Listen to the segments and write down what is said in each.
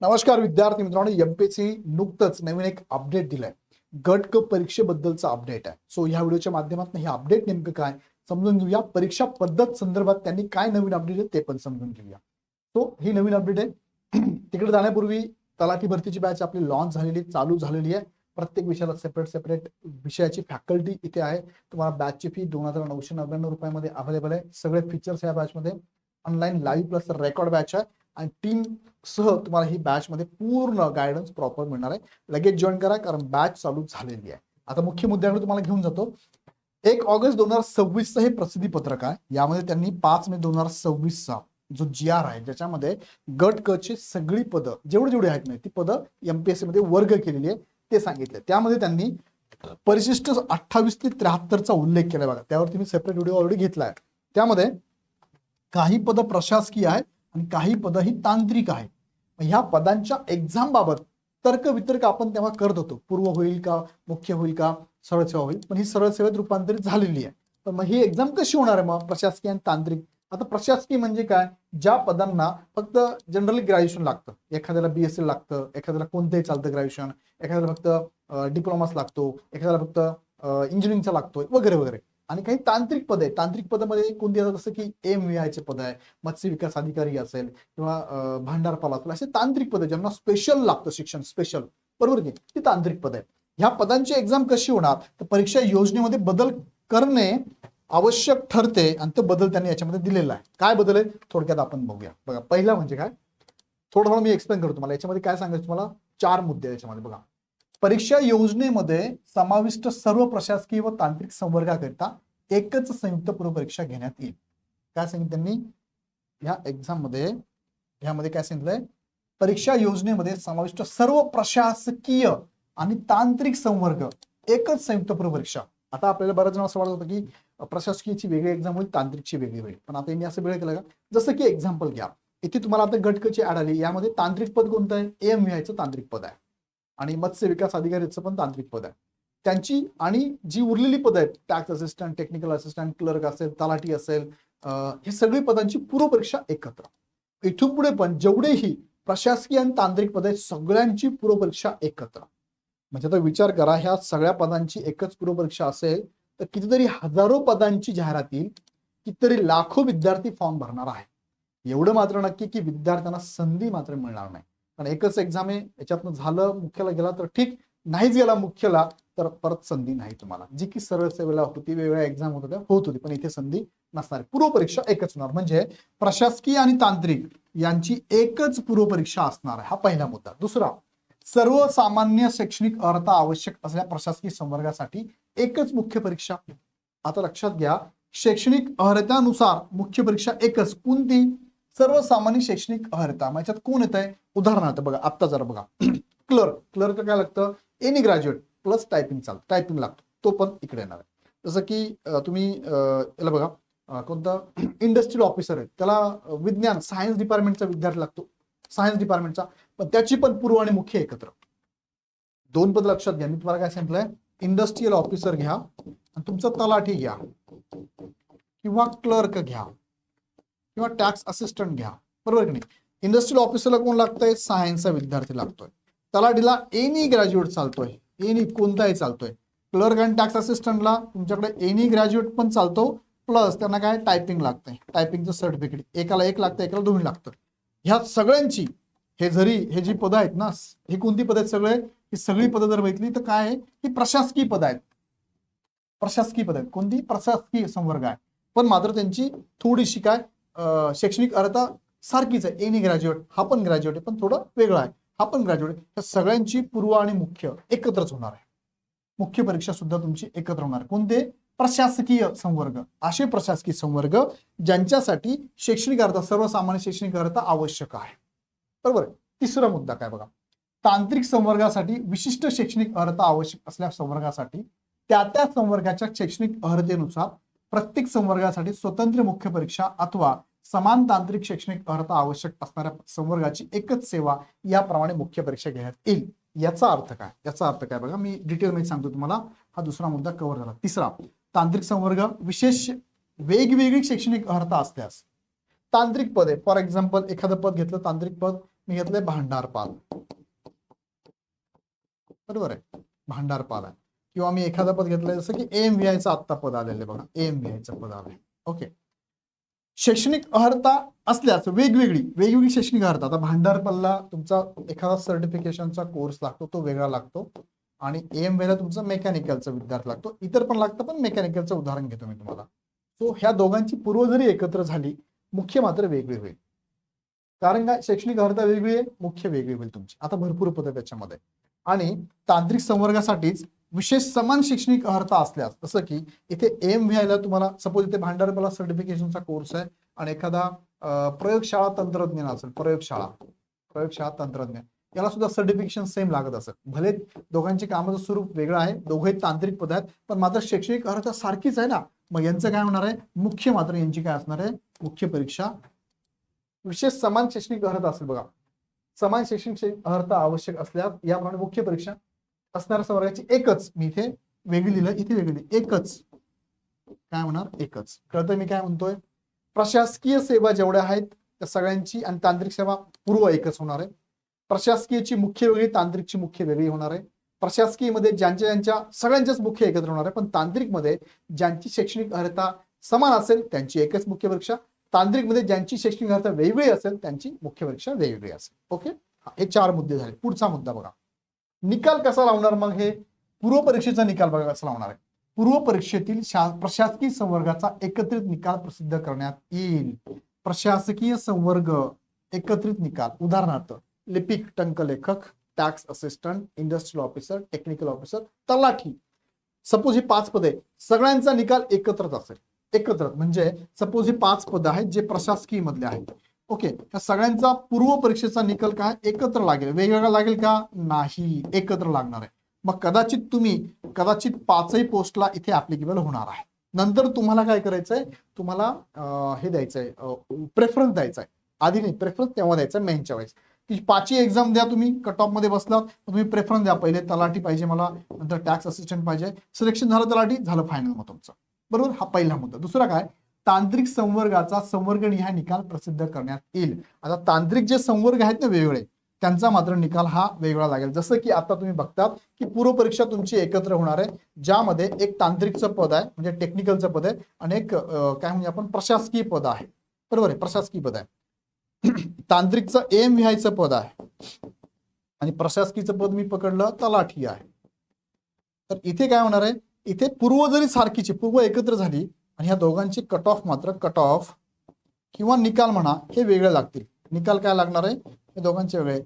नमस्कार विद्यार्थी मित्रांनो, एमपीएससी नुकतंच नवीन एक अपडेट दिलाय. गट क परीक्षेबद्दलचा अपडेट आहे. सो ह्या व्हिडिओच्या माध्यमातून हे अपडेट नेमकं काय समजून घेऊया. परीक्षा पद्धत संदर्भात त्यांनी काय नवीन अपडेट आहे ते पण समजून घेऊया. सो ही नवीन अपडेट आहे. तिकडे जाण्यापूर्वी तलाठी भरतीची बॅच आपली लॉन्च झालेली चालू झालेली आहे. प्रत्येक विषयाला सेपरेट विषयाची फॅकल्टी इथे आहे. तुम्हाला बॅचची फी 2999 रुपयामध्ये अवेलेबल आहे. सगळे फीचर्स या बॅचमध्ये online live plus record batch आहे आणि टीम सह तुम्हाला ही बॅच मध्ये पूर्ण गायडन्स प्रॉपर मिळणार आहे. लगेच जॉईन करा कारण बॅच चालू झालेली आहे. आता मुख्य मुद्द्याकडे तुम्हाला घेऊन जातो. 1 ऑगस्ट 2026 हे प्रसिद्धी पत्रक आहे. यामध्ये त्यांनी 5 मे 2026 जो GR आहे ज्याच्यामध्ये गट क ची सगळी पदं जेवढी आहेत ना ती पदं एमपीएससी मध्ये वर्ग केलेली आहे ते सांगितले. त्यामध्ये त्यांनी परिशिष्ट 28 ते 73चा उल्लेख केला बघा. त्यावरती मी सेपरेट व्हिडिओ ऑलरेडी घेतला आहे. त्यामध्ये काही पदं प्रशासकीय आहेत आणि काही पदं ही तांत्रिक आहेत. ह्या पदांच्या एक्झाम बाबत तर्क वितर्क आपण तेव्हा करत होतो. पूर्व होईल का, मुख्य होईल का, सरळ सेवा होईल, पण ही सरळ सेवेत रूपांतरित झालेली आहे. पण मग ही एक्झाम कशी होणार आहे मग प्रशासकीय आणि तांत्रिक? आता प्रशासकीय म्हणजे काय? ज्या पदांना फक्त जनरली ग्रॅज्युएशन लागतं. एखाद्याला BSc लागतं, एखाद्याला कोणतंही चालतं ग्रॅज्युएशन, एखाद्याला फक्त डिप्लोमाच लागतो, एखाद्याला फक्त इंजिनिअरिंगचा लागतोय वगैरे वगैरे. आणि काही तांत्रिक पद आहे. तांत्रिक पदामध्ये कोणती असतात जसं की MVI चे पद आहे, मत्स्य विकास अधिकारी असेल किंवा भांडारपाल असेल, असे तांत्रिक पद ज्यांना स्पेशल लागतं शिक्षण स्पेशल, बरोबर की ती तांत्रिक पद आहे. ह्या पदांची एक्झाम कशी होणार तर परीक्षा योजनेमध्ये बदल करणे आवश्यक ठरते आणि तो बदल त्यांनी याच्यामध्ये दिलेला आहे. काय बदल आहे थोडक्यात आपण बघूया. बघा पहिला म्हणजे काय थोडं मी एक्सप्लेन करतो तुम्हाला. याच्यामध्ये काय सांगायचं तुम्हाला 4 मुद्दे याच्यामध्ये. बघा परीक्षा योजनेमध्ये समाविष्ट सर्व प्रशासकीय व तांत्रिक संवर्गाकरिता एकच संयुक्त पूर्व परीक्षा घेण्यात येईल. काय सांगितलं त्यांनी या एक्झाम मध्ये? यामध्ये काय सांगितलंय? परीक्षा योजनेमध्ये समाविष्ट सर्व प्रशासकीय आणि तांत्रिक संवर्ग एकच संयुक्त पूर्व परीक्षा. आता आपल्याला बऱ्याच जण असं वाटत होतं की प्रशासकीयची वेगळी एक्झाम होईल, तांत्रिकची वेगळी होईल, पण आता यांनी असं वेळ केलं का? जसं की एक्झाम्पल घ्या, इथे तुम्हाला आता गटकची ऍड आली. यामध्ये तांत्रिक पद कोणतं आहे? MVI चं तांत्रिक पद आहे आणि मत्स्य विकास अधिकारीचं पण तांत्रिक पद आहे. त्यांची आणि जी उरलेली पद आहेत tax assistant, technical assistant, clerk असेल, तलाठी असेल, हे सगळी पदांची पूर्व परीक्षा एकत्र. इथून पुढे पण जेवढेही प्रशासकीय आणि तांत्रिक पद आहेत सगळ्यांची पूर्व परीक्षा एकत्र. म्हणजे आता विचार करा, ह्या सगळ्या पदांची एकच पूर्व परीक्षा असेल तर कितीतरी हजारो पदांची जाहिरात येईल, कितीतरी लाखो विद्यार्थी फॉर्म भरणार आहे. एवढं मात्र नक्की की विद्यार्थ्यांना संधी मात्र मिळणार नाही. कारण एकच एक्झाम आहे, याच्यातनं झालं मुख्याला गेला तर ठीक, नाहीच गेला मुख्याला तर परत संधी नाही तुम्हाला. जी की सरळ सेवेला होती, वेगवेगळ्या एक्झाम होत होती, पण इथे संधी नसणार. पूर्व परीक्षा एकच होणार. म्हणजे प्रशासकीय आणि तांत्रिक यांची एकच पूर्व परीक्षा असणार आहे. हा पहिला मुद्दा. दुसरा, सर्वसामान्य शैक्षणिक अर्हता आवश्यक असलेल्या प्रशासकीय संवर्गासाठी एकच मुख्य परीक्षा. आता लक्षात घ्या, शैक्षणिक अर्हतेनुसार मुख्य परीक्षा एकच. कोणती? सर्वसामान्य शैक्षणिक अर्हता. याच्यात कोण येत आहे? उदाहरणार्थ बघा, आता जरा बघा क्लर्क काय लागतं? एनी ग्रॅज्युएट प्लस टायपिंग चालतं, टायपिंग लागतो, तो पण इकडे येणार आहे. जसं की तुम्ही याला बघा कोणतं इंडस्ट्रियल ऑफिसर आहे, त्याला विज्ञान सायन्स डिपार्टमेंटचा विद्यार्थी लागतो, सायन्स डिपार्टमेंटचा, पण त्याची पण पूर्व आणि मुख्य एकत्र. 2 पद लक्षात घ्या. मी तुम्हाला काय सांगितलंय? इंडस्ट्रियल ऑफिसर घ्या आणि तुमचा तलाठी घ्या किंवा क्लर्क घ्या किंवा टॅक्स असिस्टंट घ्या, बरोबर की नाही? इंडस्ट्रियल ऑफिसरला कोण लागतंय? सायन्सचा विद्यार्थी लागतोय. तलाठीला एनी ग्रॅज्युएट चालतोय, एनी कोणताही चालतोय. क्लर्क आणि टॅक्स असिस्टंटला तुमच्याकडे एनी ग्रॅज्युएट पण चालतो, प्लस त्यांना काय टायपिंग लागतंय, टायपिंगचं सर्टिफिकेट. एकाला 1 लागतं, एकाला 2 लागतं. ह्या सगळ्यांची हे जी पदं आहेत ना, ही कोणती पद आहेत? सगळे ही सगळी पदं जर बघितली तर काय आहे? ही प्रशासकीय पद आहेत. प्रशासकीय पद आहेत. कोणती? प्रशासकीय संवर्ग आहे. पण मात्र त्यांची थोडीशी काय शैक्षणिक अर्हता सारखीच आहे. एनी ग्रॅज्युएट, हा पण ग्रॅज्युएट आहे पण थोडं वेगळा आहे, हा पण ग्रॅज्युएट. या सगळ्यांची पूर्व आणि मुख्य एकत्रच होणार आहे. मुख्य परीक्षा सुद्धा तुमची एकत्र होणार. कोणते? प्रशासकीय संवर्ग. असे प्रशासकीय संवर्ग ज्यांच्यासाठी शैक्षणिक अर्हता, सर्वसामान्य शैक्षणिक अर्हता आवश्यक आहे, बरोबर. तिसरा मुद्दा काय बघा, तांत्रिक संवर्गासाठी विशिष्ट शैक्षणिक अर्हता आवश्यक असलेल्या संवर्गासाठी त्या संवर्गाच्या शैक्षणिक अर्हतेनुसार प्रत्येक संवर्गासाठी स्वतंत्र मुख्य परीक्षा अथवा समान तांत्रिक शैक्षणिक अर्हता आवश्यक असणाऱ्या संवर्गाची एकच सेवा याप्रमाणे मुख्य परीक्षा घेण्यात येईल. याचा अर्थ काय? याचा अर्थ काय बघा, मी डिटेलमध्ये सांगतो तुम्हाला. हा दुसरा मुद्दा कव्हर झाला. तिसरा, तांत्रिक संवर्ग विशेष वेगवेगळी शैक्षणिक अर्हता असल्यास तांत्रिक पद आहे. फॉर एक्झाम्पल एखादं पद घेतलं तांत्रिक पद, मी घेतलंय भांडारपाल, बरोबर आहे, भांडारपाल आहे. किंवा मी एखादं पद घेतलंय जसं की AMVIचं आत्ता पद आलेलं बघा, AMVIचं पद आलंय. ओके, शैक्षणिक अर्हता असल्यास वेगवेगळी शैक्षणिक अर्हता. आता भांडारपालला तुमचा एखादा सर्टिफिकेशनचा कोर्स लागतो, तो वेगळा लागतो, आणि AMVIला तुमचा मेकॅनिकलचा विद्यार्थी लागतो. इतर पण लागतं, पण मेकॅनिकलचं उदाहरण घेतो मी तुम्हाला. सो ह्या दोघांची पूर्व जरी एकत्र झाली, मुख्य मात्र वेगळी होईल. कारण काय, शैक्षणिक अर्हता वेगळी आहे, मुख्य वेगळी होईल तुमची. आता भरपूर पदं त्याच्यामध्ये. आणि तांत्रिक संवर्गासाठीच विशेष समान शैक्षणिक अर्हता असल्यास, जसं की इथे AMVIला तुम्हाला सपोज इथे भांडारपाला सर्टिफिकेशनचा कोर्स आहे आणि एखादा प्रयोगशाळा तंत्रज्ञान असेल, प्रयोगशाळा तंत्रज्ञान, याला सुद्धा सर्टिफिकेशन सेम लागत असेल. भले दोघांचे कामाचं स्वरूप वेगळं आहे, दोघे तांत्रिक पद आहेत, पण मात्र शैक्षणिक अर्हता सारखीच आहे ना. मग यांचं काय होणार आहे, मुख्य मात्र यांची काय असणार आहे, मुख्य परीक्षा विशेष समान शैक्षणिक अर्हता असेल बघा. समान शैक्षणिक अर्हता आवश्यक असल्यास याप्रमाणे मुख्य परीक्षा असणाऱ्या संवर्गाची एकच, मी इथे वेगळी लिहिलं, इथे वेगळी, एकच काय होणार, एकच. कळतं मी काय म्हणतोय. प्रशासकीय सेवा जेवढ्या आहेत त्या सगळ्यांची आणि तांत्रिक सेवा पूर्व एकच होणार आहे. प्रशासकीयची मुख्य वेगळी, तांत्रिकची मुख्य वेगळी होणार आहे. प्रशासकीयमध्ये ज्यांच्या सगळ्यांच्याच मुख्य एकत्र होणार आहे, पण तांत्रिकमध्ये ज्यांची शैक्षणिक अर्हता समान असेल त्यांची एकच मुख्य परीक्षा, तांत्रिकमध्ये ज्यांची शैक्षणिक अर्हता वेगळी असेल त्यांची मुख्य परीक्षा वेगळी असेल. ओके, हे 4 मुद्दे झाले. पुढचा मुद्दा बघा, निकाल कसा लावणार. मग हे पूर्व परीक्षेचा निकाल बघा कसा लावणार आहे. पूर्व परीक्षेतील प्रशासकीय संवर्गाचा एकत्रित निकाल प्रसिद्ध करण्यात येईल. प्रशासकीय संवर्ग एकत्रित निकाल, उदाहरणार्थ लिपिक, टंकलेखक, tax assistant, industrial officer, technical officer, तलाठी. सपोज ही 5 पदे, सगळ्यांचा निकाल एकत्रच असेल. एकत्र म्हणजे सपोज ही 5 पद आहेत जे प्रशासकीय मधले आहेत. ओके, त्या सगळ्यांचा पूर्व परीक्षेचा निकाल काय एकत्र लागेल, वेगवेगळा लागेल का, नाही, एकत्र लागणार आहे. मग कदाचित 5ही पोस्टला इथे ऍप्लिकेबल होणार आहे. नंतर तुम्हाला काय करायचंय, तुम्हाला हे द्यायचंय, प्रेफरन्स द्यायचा आहे. आधी नाही, प्रेफरन्स तेव्हा द्यायचा मेनच्या वेळेस. ती 5ही एक्झाम द्या तुम्ही, कट ऑफ मध्ये बसला तुम्ही प्रेफरन्स द्या. पहिले तलाठी पाहिजे मला, नंतर टॅक्स असिस्टंट पाहिजे, सिलेक्शन झालं तलाठी, झालं फायनल मग तुमचं, बरोबर. हा पहिला मुद्दा. दुसरा काय, तांत्रिक संवर्गाचा संवर्गनिहाय निकाल प्रसिद्ध करण्यात येईल. आता तांत्रिक जे संवर्ग आहेत ना वेगवेगळे, त्यांचा मात्र निकाल हा वेगळा लागेल. जसं की आता तुम्ही बघतात की पूर्व परीक्षा तुमची एकत्र होणार आहे, ज्यामध्ये एक तांत्रिकचं पद आहे म्हणजे टेक्निकलचं पद आहे, आणि एक काय म्हणजे आपण प्रशासकीय पद आहे, बरोबर आहे, प्रशासकीय पद आहे. तांत्रिकचं AMVIचं पद आहे आणि प्रशासकीयचं पद मी पकडलं तलाठी आहे. तर इथे काय होणार आहे, इथे पूर्व जरी सारखीची, पूर्व एकत्र झाली आणि ह्या दोघांचे कट ऑफ किंवा निकाल म्हणा हे वेगळे लागतील. निकाल काय लागणार आहे, हे दोघांचे वेगळे.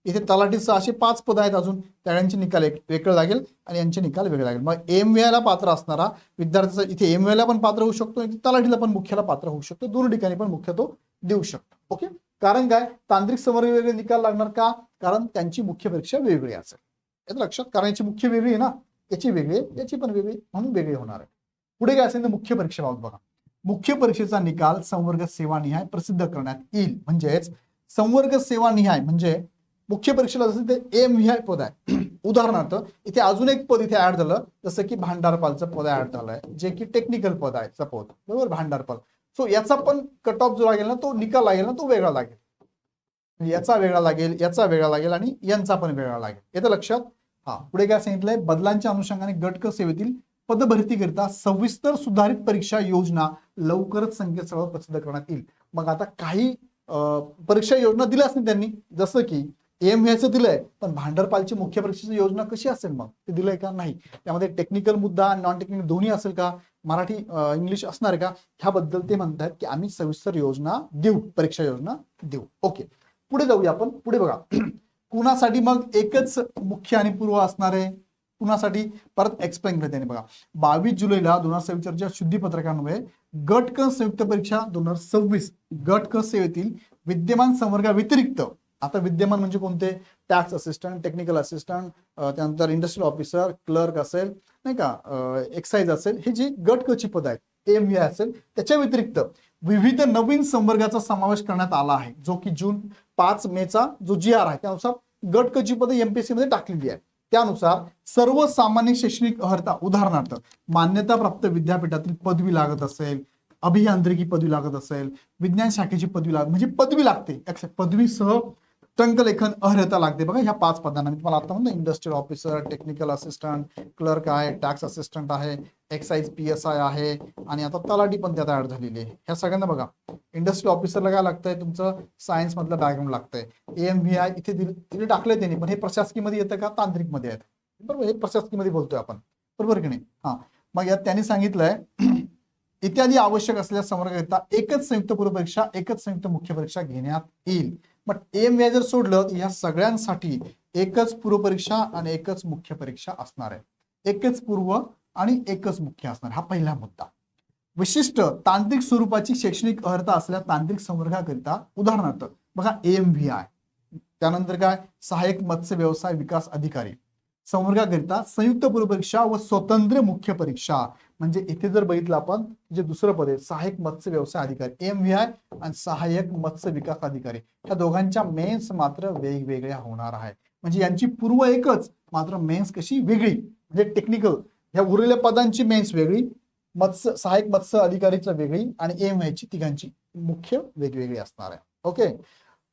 इथे तलाठीचं असे 5 पद आहेत अजून, त्यांचे निकाल वेगळे लागेल आणि यांचे निकाल वेगळे लागेल. मग AMVIला पात्र असणारा विद्यार्थ्याचा इथे AMVIला पण पात्र होऊ शकतो, तलाठीला पण मुख्याला पात्र होऊ शकतो, दोन्ही ठिकाणी पण मुख्य तो देऊ शकतो. ओके, कारण काय, तांत्रिक संवर्ग वेगळे निकाल लागणार का, कारण त्यांची मुख्य परीक्षा वेगळी असेल. याचं लक्षात, कारण याची मुख्य वेगळी आहे ना, याची वेगळी, याची पण वेगळी, म्हणून वेगळी होणार आहे. पुढे काय असेल तर मुख्य परीक्षेबाबत बघा. मुख्य परीक्षेचा निकाल संवर्ग सेवानिहाय प्रसिद्ध करण्यात येईल. म्हणजेच संवर्ग सेवानिहाय म्हणजे मुख्य परीक्षेला जसं ते AMVI पद आहे, उदाहरणार्थ इथे अजून एक पद इथे ऍड झालं, जसं की भांडारपालचं पद ऍड झालंय, जे की टेक्निकल पद आहे सपोज, बरोबर, भांडारपाल. सो याचा पण कट ऑफ जो लागेल ना, तो निकाल लागेल ना, तो वेगळा लागेल, याचा वेगळा लागेल, याचा वेगळा लागेल आणि यांचा पण वेगळा लागेल. येतं लक्षात. हा, पुढे काय सांगितलंय, बदलांच्या अनुषंगाने गट क सेवेतील पदभरतीकरिता सविस्तर सुधारित परीक्षा योजना लवकरच संकेतस्थळावर प्रसिद्ध करण्यात येईल. मग आता काही परीक्षा योजना दिल्याच नाही त्यांनी, जसं की AMVIचं दिलंय, पण भांडारपालची मुख्य परीक्षेची योजना कशी असेल, मग ते दिलंय का, नाही. त्यामध्ये टेक्निकल मुद्दा आणि नॉन टेक्निकल दोन्ही असेल का, मराठी इंग्लिश असणार का, ह्याबद्दल ते म्हणतात की आम्ही सविस्तर योजना देऊ, परीक्षा योजना देऊ. ओके, पुढे जाऊया आपण. पुढे बघा, कुणासाठी मग एकच मुख्य आणि पूर्व असणार आहे, कुणासाठी परत एक्सप्लेन करते बघा. 22 जुलैला 2026च्या शुद्धीपत्रकान्वये गट क संयुक्त परीक्षा 2026 गट क सेवेतील विद्यमान संवर्गाव्यतिरिक्त, आता विद्यमान म्हणजे कोणते, टॅक्स असिस्टंट, टेक्निकल असिस्टंट, त्यानंतर इंडस्ट्रियल ऑफिसर, क्लर्क असेल नाही का, एक्साइज असेल, हे जी गट क ची पद आहेत AMVI असेल, त्याच्या व्यतिरिक्त विविध नवीन संवर्गाचा समावेश करण्यात आला आहे, जो की जून 5 मेचा जो GR आहे त्यानुसार गट क ची पद MPSC मध्ये टाकलेली आहे. त्यानुसार सर्वसामान्य शैक्षणिक अर्हता, उदाहरणार्थ मान्यताप्राप्त विद्यापीठातील पदवी लागत असेल, अभियांत्रिकी पदवी लागत असेल, विज्ञान शाखेची पदवी लागत, म्हणजे पदवी लागते, पदवीसह टंकलेखन अर्हता लागते बघा ह्या 5 पदांना. मी तुम्हाला आता म्हणतो industrial officer, technical assistant, clerk आहे, टॅक्स असिस्टंट आहे, एक्साइज PSI आहे आणि आता तलाठी पण त्यात ऍड झालेली आहे. ह्या सगळ्यांना बघा इंडस्ट्रियल ऑफिसरला काय लागतंय, तुमचं सायन्स मधलं बॅकग्राऊंड लागतंय. AMVI इथे दिले टाकले त्यांनी, पण हे प्रशासकीमध्ये येतं का तांत्रिक मध्ये आहेत, बरोबर. हे प्रशासकीमध्ये बोलतोय आपण, बरोबर की नाही. हा, मग यात त्यांनी सांगितलंय इत्यादी आवश्यक असलेल्या संवर्गाकरिता एकच संयुक्त पूर्व परीक्षा, एकच संयुक्त मुख्य परीक्षा घेण्यात येईल. मग AMVI जर सोडलं तर या सगळ्यांसाठी एकच पूर्व परीक्षा आणि एकच मुख्य परीक्षा असणार आहे. एकच पूर्व आणि एकच मुख्य असणार, हा पहिला मुद्दा. विशिष्ट तांत्रिक स्वरूपाची शैक्षणिक अर्हता असलेल्या तांत्रिक संवर्गाकरिता उदाहरणार्थ बघा AMVI, त्यानंतर काय सहाय्यक मत्स्य व्यवसाय विकास अधिकारी संवर्गाकरिता संयुक्त पूर्व परीक्षा व स्वतंत्र मुख्य परीक्षा. म्हणजे इथे जर बघितलं आपण जे दुसरं पद आहे सहाय्यक मत्स्य व्यवसाय अधिकारी AMVI आणि सहाय्यक मत्स्य विकास अधिकारी, या दोघांच्या मेन्स मात्र वेगवेगळ्या होणार आहे. म्हणजे यांची पूर्व एकच, मात्र मेन्स कशी वेगळी. म्हणजे टेक्निकल ह्या उरलेल्या पदांची मेन्स वेगळी, सहाय्यक मत्स्य अधिकारीचं वेगळी आणि AMVI ची तिघांची मुख्य वेगवेगळी असणार आहे. ओके.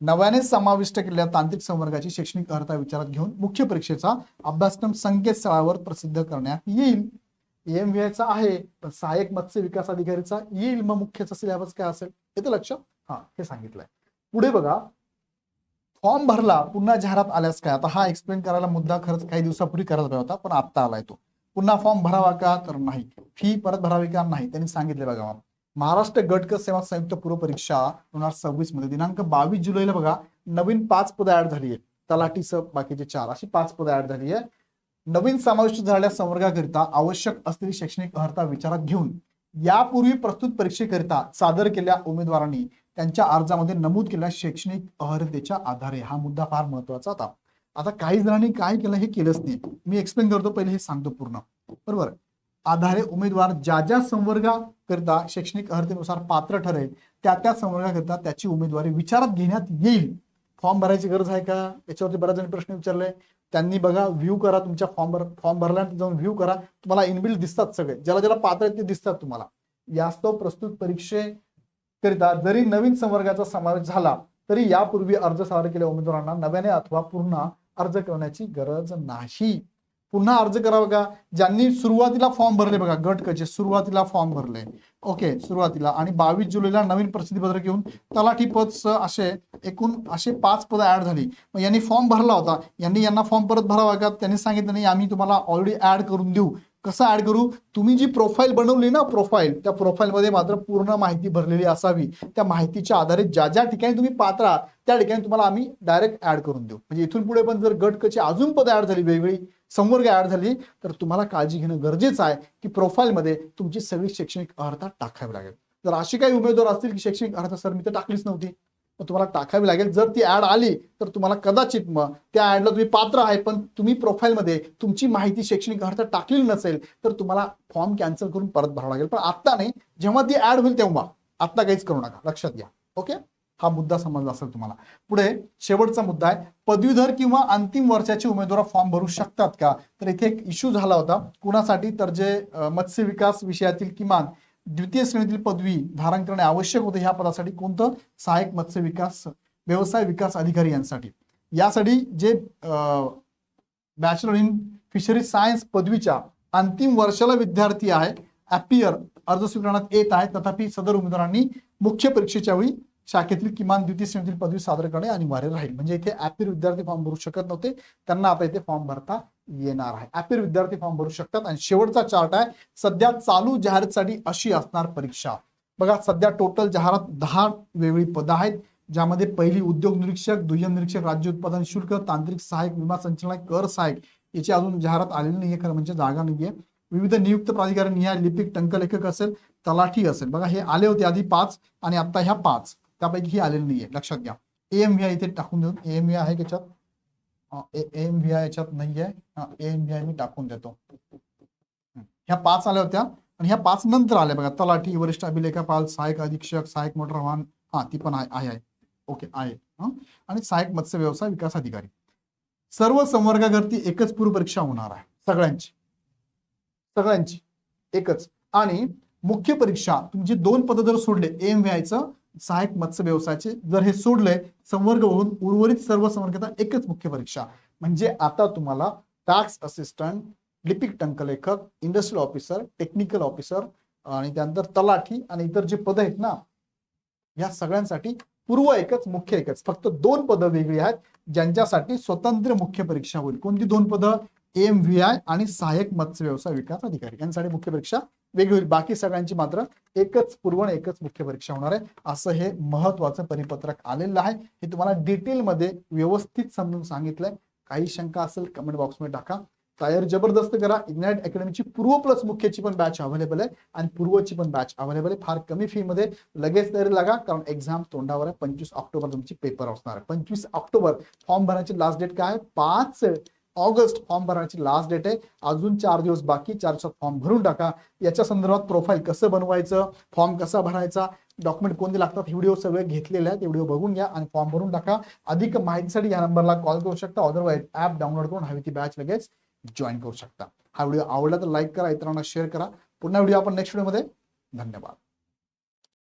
नव्याने समाविष्ट केलेल्या तांत्रिक संवर्गाची शैक्षणिक अर्हता विचारात घेऊन मुख्य परीक्षेचा अभ्यासक्रम संकेतस्थळावर प्रसिद्ध करण्यात येईल. AMVI चा आहे, पण सहाय्यक मत्स्य विकास अधिकारीचा येईल. मग मुख्यचा सिलेबस काय असेल येतं लक्षात. हा, हे सांगितलंय. पुढे बघा, फॉर्म भरला पुन्हा जाहिरात आल्यास काय. आता हा एक्सप्लेन करायला मुद्दा खरंच काही दिवसापूर्वी करायला पाहिजे होता, पण आता आलाय तो. पुन्हा फॉर्म भरावा का, तर नाही. फी परत भरावी का, नाही. त्यांनी सांगितले बघा, महाराष्ट्र गट क सेवा संयुक्त पूर्व परीक्षा 2026 मध्ये दिनांक 22 जुलैला बघा नवीन 5 पदं ऍड झाली आहेत. तलाठीसह बाकीचे 4 अशी 5 पदं ऍड झाली आहे. नवीन समाविष्ट झालेल्या संवर्गाकरिता आवश्यक असलेली शैक्षणिक अर्हता विचारात घेऊन यापूर्वी प्रस्तुत परीक्षेकरिता सादर केलेल्या उमेदवारांनी त्यांच्या अर्जामध्ये नमूद केलेल्या शैक्षणिक अर्हतेच्या आधारे, हा मुद्दा फार महत्वाचा होता. आता काही जणांनी काय केलं हे केलंच नाही. मी एक्सप्लेन करतो, पहिले हे सांगतो पूर्ण, बरोबर. आधारे उमेदवार ज्या ज्या संवर्गाकरिता शैक्षणिक अर्हतेनुसार पात्र ठरेल त्या त्या संवर्गाकरिता त्याची उमेदवारी विचारात घेण्यात येईल. फॉर्म भरायची गरज आहे का, याच्यावरती बऱ्याच जण प्रश्न विचारले. त्यांनी बघा व्ह्यू करा, तुमच्या फॉर्म भरल्यानंतर जाऊन व्ह्यू करा, तुम्हाला इनबिल्ट दिसतात सगळे, ज्याला ज्याला पात्र आहेत ते दिसतात तुम्हाला. यास्तव प्रस्तुत परीक्षेकरिता जरी नवीन संवर्गाचा समावेश झाला तरी यापूर्वी अर्ज सादर केलेल्या उमेदवारांना नव्याने अथवा पुन्हा अर्ज करण्याची गरज नाही. पुन्हा अर्ज करावा का, ज्यांनी सुरुवातीला फॉर्म भरले बघा, गट कचे सुरुवातीला फॉर्म भरले, ओके, सुरुवातीला, आणि 22 जुलैला नवीन प्रसिद्धी पत्रक घेऊन तलाठी पद असे एकूण असे 5 पदं ऍड झाली. मग यांनी फॉर्म भरला होता, यांना फॉर्म परत भरावा का, त्यांनी सांगितलं नाही आम्ही तुम्हाला ऑलरेडी ऍड करून देऊ. कसं ऍड करू, तुम्ही जी प्रोफाईल बनवली ना प्रोफाईल, त्या प्रोफाईलमध्ये मात्र पूर्ण माहिती भरलेली असावी. त्या माहितीच्या आधारे ज्या ज्या ठिकाणी तुम्ही पात्र आहात त्या ठिकाणी तुम्हाला आम्ही डायरेक्ट ऍड करून देऊ. म्हणजे इथून पुढे पण जर गट कचे अजून पदं ऍड झाली, वेगवेगळी संवर्ग ऍड झाली, तर तुम्हाला काळजी घेणं गरजेचं आहे की प्रोफाईलमध्ये तुमची सगळी शैक्षणिक अर्हता टाकावी लागेल. जर असे काही उमेदवार असतील की शैक्षणिक अर्हता सर मी तर टाकलीच नव्हती, तर तुम्हाला टाकावी लागेल. जर ती ऍड आली तर तुम्हाला कदाचित मग त्या ऍडला तुम्ही पात्र आहे पण तुम्ही प्रोफाईलमध्ये तुमची माहिती शैक्षणिक अर्हता टाकलेली नसेल तर तुम्हाला फॉर्म कॅन्सल करून परत भरावा लागेल. पण आता नाही, जेव्हा ती ऍड होईल तेव्हा, आता काहीच करू नका, लक्षात घ्या. ओके, हा मुद्दा समजला असेल तुम्हाला. पुढे शेवटचा मुद्दा आहे, पदवीधर किंवा अंतिम वर्षाचे उमेदवार फॉर्म भरू शकतात का. तर इथे एक इश्यू झाला होता कुणासाठी, तर जे मत्स्य विकास विषयातील किमान द्वितीय श्रेणीतील पदवी धारण करणे आवश्यक होते ह्या पदासाठी. कोणतं, सहाय्यक मत्स्य विकास व्यवसाय विकास अधिकारी यांसाठी. यासाठी जे बॅचलर इन फिशरी सायन्स पदवीच्या अंतिम वर्षाला विद्यार्थी आहे ॲपियर अर्ज स्वीकारण्यात येत आहे, तथापि सदर उमेदवारांनी मुख्य परीक्षेच्या वेळी शाखेतील किमान द्वितीय श्रेणीतील पदवी सादर करणे अनिवार्य राहील. म्हणजे इथे ॲपियर विद्यार्थी फॉर्म भरू शकत नव्हते, त्यांना आता इथे फॉर्म भरता येणार आहे. ॲपियर विद्यार्थी फॉर्म भरू शकतात. आणि शेवटचा चार्ट आहे, सध्या चालू जाहिरातीसाठी अशी असणार परीक्षा. बघा सध्या टोटल जाहिरात 10 वेगळी पदं आहेत, ज्यामध्ये पहिली उद्योग निरीक्षक, दुय्यम निरीक्षक राज्य उत्पादन शुल्क, तांत्रिक सहाय्यक, विमा संचालक, कर सहाय्यक, याची अजून जाहिरात आलेली नाहीये, खरं म्हणजे जागा नाहीये. विविध नियुक्त प्राधिकारी निहाय लिपिक, टंकलेखक असेल, तलाठी असेल. बघा हे आले होते आधी 5 आणि आता ह्या 5 त्यापैकी ही आलेली नाहीये, लक्षात घ्या. AMVI इथे टाकून देऊन, AMVI आहे त्याच्यात, AMVI याच्यात नाहीये, AMVI मी टाकून देतो. ह्या 5 आल्या होत्या आणि ह्या 5 नंतर आल्या बघा, तलाठी, वरिष्ठ अभिलेखापाल, सहाय्यक अधीक्षक, सहाय्यक मोटर वाहन, ती पण आहे, ओके आहे, आणि सहाय्यक मत्स्य व्यवसाय विकास अधिकारी. सर्व संवर्गाकरती एकच पूर्व परीक्षा होणार आहे, सगळ्यांची एकच. आणि मुख्य परीक्षा तुमची 2 पदं जर सोडले AMVI चं सहाय्यक मत्स्य व्यवसायाचे जर हे सोडलंय संवर्ग होऊन उर्वरित सर्व संवर्गाचा एकच मुख्य परीक्षा. म्हणजे आता तुम्हाला टॅक्स असिस्टंट, लिपिक टंकलेखक, इंडस्ट्रियल ऑफिसर, टेक्निकल ऑफिसर आणि त्यानंतर तलाठी आणि इतर जे पद आहेत ना, या सगळ्यांसाठी पूर्व एकच मुख्य एकच, फक्त 2 पदं वेगळी आहेत ज्यांच्यासाठी स्वतंत्र मुख्य परीक्षा होईल. कोणती 2 पदं? AMVI आणि सहाय्यक मत्स्य व्यवसाय विकास अधिकारी यांसाठी मुख्य परीक्षा वेगळी होईल. बाकी सगळ्यांची मात्र एकच पूर्व आणि एकच मुख्य परीक्षा होणार आहे. असं हे महत्वाचं परिपत्रक आलेलं आहे. हे तुम्हाला डिटेलमध्ये व्यवस्थित समजून सांगितलंय. काही शंका असेल कमेंट बॉक्समध्ये टाका. तयारी जबरदस्त करा. इग्नाइट अकॅडमीची पूर्व प्लस मुख्यची पण बॅच अवेलेबल आहे आणि पूर्वची पण बॅच अवेलेबल आहे. फार कमी फी मध्ये लगेच तयारी लागा, कारण एक्झाम तोंडावर आहे. 25 ऑक्टोबर तुमची पेपर असणार आहे. 25 ऑक्टोबर. फॉर्म भरायची लास्ट डेट काय आहे? 5 ऑगस्ट फॉर्म भरायची लास्ट डेट आहे. अजून 4 दिवस बाकी. 4 दिवसात फॉर्म भरून टाका. याच्या संदर्भात प्रोफाईल कसं बनवायचं, फॉर्म कसा भरायचा, डॉक्युमेंट कोणते लागतात, हे व्हिडिओ सगळे घेतलेले आहेत. व्हिडिओ बघून घ्या आणि फॉर्म भरून टाका. अधिक माहितीसाठी या नंबरला कॉल करू शकता. अदरवाईज ऍप डाउनलोड करून हवी ती बॅच लगेच जॉईन करू शकता. हा व्हिडिओ आवडला तर लाईक करा, इतरांना शेअर करा. पुन्हा व्हिडिओ आपण नेक्स्ट व्हिडिओमध्ये. धन्यवाद.